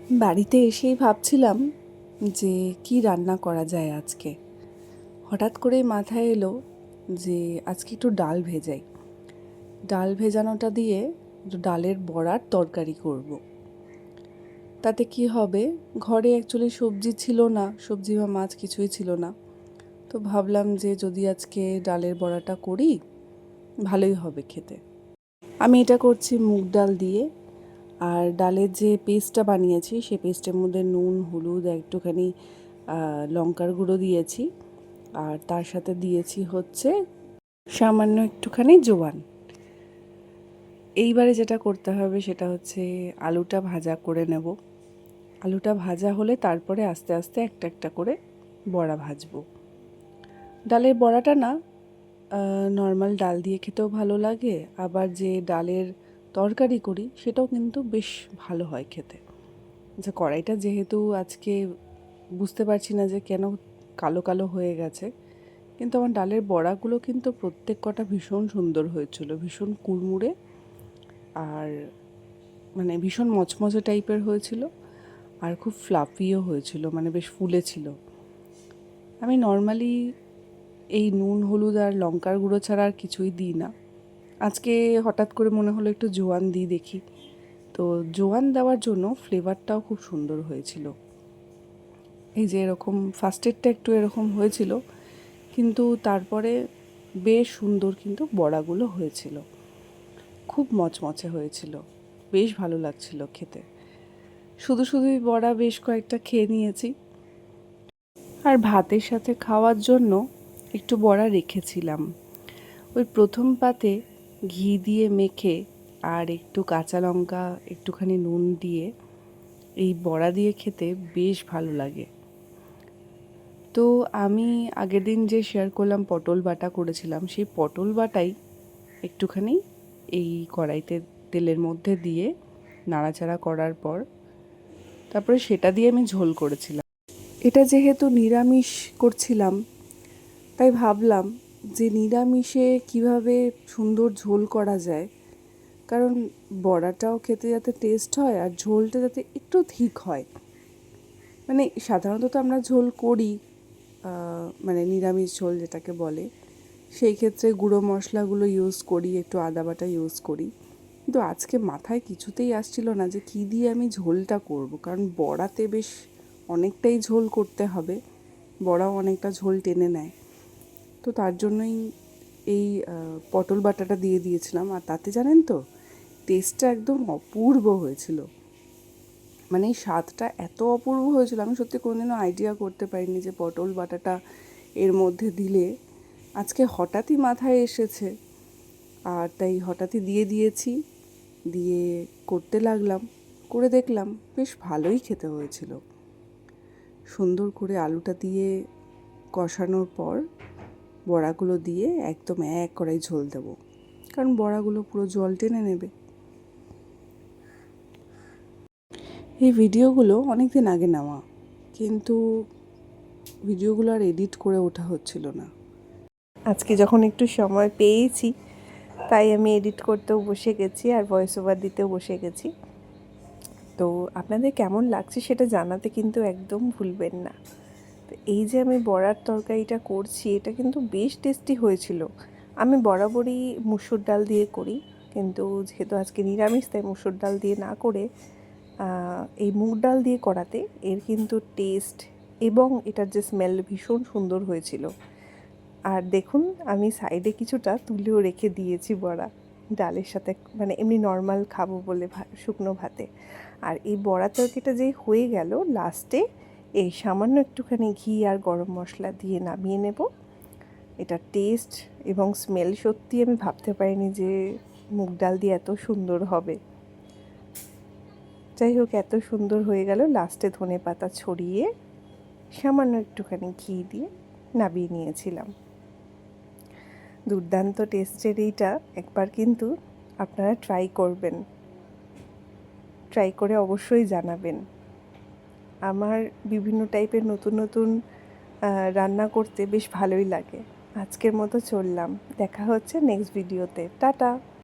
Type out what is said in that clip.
বাড়িতে এসেই ভাবছিলাম যে কি রান্না করা যায় আজকে। হঠাৎ করেই মাথায় এলো যে আজকে একটু ডাল ভেজাই। ডাল ভেজানোটা দিয়ে একটু ডালের বড়ার তরকারি করব। তাতে কি হবে, ঘরে অ্যাকচুয়ালি সবজি ছিল না, সবজি বা মাছ কিছুই ছিল না। তো ভাবলাম যে যদি আজকে ডালের বড়াটা করি ভালোই হবে খেতে। আমি এটা করছি মুগ ডাল দিয়ে। আর ডালের যে পেস্টটা বানিয়েছি সেই পেস্টের মধ্যে নুন, হলুদ, একটুখানি লঙ্কার গুঁড়ো দিয়েছি। আর তার সাথে দিয়েছি হচ্ছে সামান্য একটুখানি জোয়ান। এইবারে যেটা করতে হবে সেটা হচ্ছে আলুটা ভাজা করে নেব। আলুটা ভাজা হলে তারপরে আস্তে আস্তে একটা একটা করে বড়া ভাজবো। ডালের বড়াটা না নর্মাল ডাল দিয়ে খেতেও ভালো লাগে, আবার যে ডালের তরকারি করি সেটাও কিন্তু বেশ ভালো হয় খেতে। যে কড়াইটা যেহেতু আজকে বুঝতে পারছি না যে কেন কালো কালো হয়ে গেছে, কিন্তু আমার ডালের বড়াগুলো কিন্তু প্রত্যেক কটা ভীষণ সুন্দর হয়েছিল, ভীষণ কুড়মুড়ে আর মানে ভীষণ মচমচে টাইপের হয়েছিল। আর খুব ফ্লাফিও হয়েছিল, মানে বেশ ফুলেছিল। আমি নর্মালি এই নুন, হলুদ আর লঙ্কার গুঁড়ো ছাড়া আর কিছুই দিই না। আজকে হঠাৎ করে মনে হলো একটু জোয়ান দিই দেখি, তো জোয়ান দেওয়ার জন্য ফ্লেভারটাও খুব সুন্দর হয়েছিল। এই যে এরকম ফার্স্টেরটা একটু এরকম হয়েছিল, কিন্তু তারপরে বেশ সুন্দর কিন্তু বড়াগুলো হয়েছিল, খুব মচমচে হয়েছিল, বেশ ভালো লাগছিল খেতে। শুধু শুধুই বড়া বেশ কয়েকটা খেয়ে নিয়েছি। আর ভাতের সাথে খাওয়ার জন্য একটু বড়া রেখেছিলাম। ওই প্রথম পাতে ঘি দিয়ে মেখে আর একটু কাঁচা লঙ্কা, একটুখানি নুন দিয়ে এই বড়া দিয়ে খেতে বেশ ভালো লাগে। তো আমি আগের দিন যে শেয়ার করলাম পটল বাটা করেছিলাম, সেই পটল বাটাই একটুখানি এই কড়াইতে তেলের মধ্যে দিয়ে নাড়াচাড়া করার পর তারপরে সেটা দিয়ে আমি ঝোল করেছিলাম। এটা যেহেতু নিরামিষ করছিলাম, তাই ভাবলাম যে নিরামিষে কিভাবে সুন্দর ঝোল করা যায়, কারণ বড়াটাও খেতে যাতে টেস্ট হয় আর ঝোলটা যাতে একটু ঠিক হয়। মানে সাধারণত তো আমরা ঝোল করি, মানে নিরামিষ ঝোল যেটাকে বলে, সেই ক্ষেত্রে গুঁড়ো মশলাগুলো ইউজ করি, একটু আদা বাটা ইউজ করি। কিন্তু আজকে মাথায় কিছুতেই আসছিল না যে কী দিয়ে আমি ঝোলটা করব, কারণ বড়াতে বেশ অনেকটাই ঝোল করতে হবে, বড়াও অনেকটা ঝোল টেনে নেয়। তো তার জন্যই এই পটল বাটাটা দিয়ে দিয়েছিলাম। আর তাতে জানেন তো টেস্টটা একদম অপূর্ব হয়েছিল, মানে এই স্বাদটা এত অপূর্ব হয়েছিল, আমি সত্যি কোনোদিনও আইডিয়া করতে পারিনি যে পটল বাটাটা এর মধ্যে দিলে। আজকে হঠাৎই মাথায় এসেছে, আর তাই হঠাৎই দিয়ে দিয়েছি। দিয়ে করতে লাগলাম, করে দেখলাম বেশ ভালোই খেতে হয়েছিল। সুন্দর করে আলুটা দিয়ে কষানোর পর বড়াগুলো দিয়ে একদম এক কড়াই ঝোল দেবো, কারণ বড়াগুলো পুরো জল টেনে নেবে। এই ভিডিওগুলো অনেক দিন আগে নেওয়া, কিন্তু ভিডিওগুলো আর এডিট করে ওঠা হচ্ছিল না। আজকে যখন একটু সময় পেয়েছি তাই আমি এডিট করতেও বসে গেছি আর ভয়েস ওভার দিতেও বসে গেছি। তো আপনাদের কেমন লাগছে সেটা জানাতে কিন্তু একদম ভুলবেন না। তো এই যে আমি বড়ার তরকারিটা করছি, এটা কিন্তু বেশ টেস্টি হয়েছিল। আমি বরাবরই মুসুর ডাল দিয়ে করি, কিন্তু যেহেতু আজকে নিরামিষ তাই মুসুর ডাল দিয়ে না করে এই মুগ ডাল দিয়ে করাতে এর কিন্তু টেস্ট এবং এটার যে স্মেল ভীষণ সুন্দর হয়েছিল। আর দেখুন আমি সাইডে কিছুটা তুলেও রেখে দিয়েছি বড়া ডালের সাথে, মানে এমনি নর্মাল খাবো বলে শুকনো ভাতে। আর এই বড়া তরকারিটা যেই হয়ে গেল, লাস্টে এই সামান্য একটুখানি ঘি আর গরম মশলা দিয়ে নামিয়ে নেব। এটা টেস্ট এবং স্মেল সত্যি আমি ভাবতে পারিনি যে মুগ ডাল দিয়ে এত সুন্দর হবে। যাই হোক, এত সুন্দর হয়ে গেল। লাস্টে ধনে পাতা ছড়িয়ে সামান্য একটুখানি ঘি দিয়ে নামিয়ে নিয়েছিলাম। দুর্দান্ত টেস্টের এইটা একবার কিন্তু আপনারা ট্রাই করবেন, ট্রাই করে অবশ্যই জানাবেন। আমার বিভিন্ন টাইপের নতুন নতুন রান্না করতে বেশ ভালোই লাগে। আজকের মতো চললাম, দেখা হচ্ছে নেক্সট ভিডিওতে। টাটা।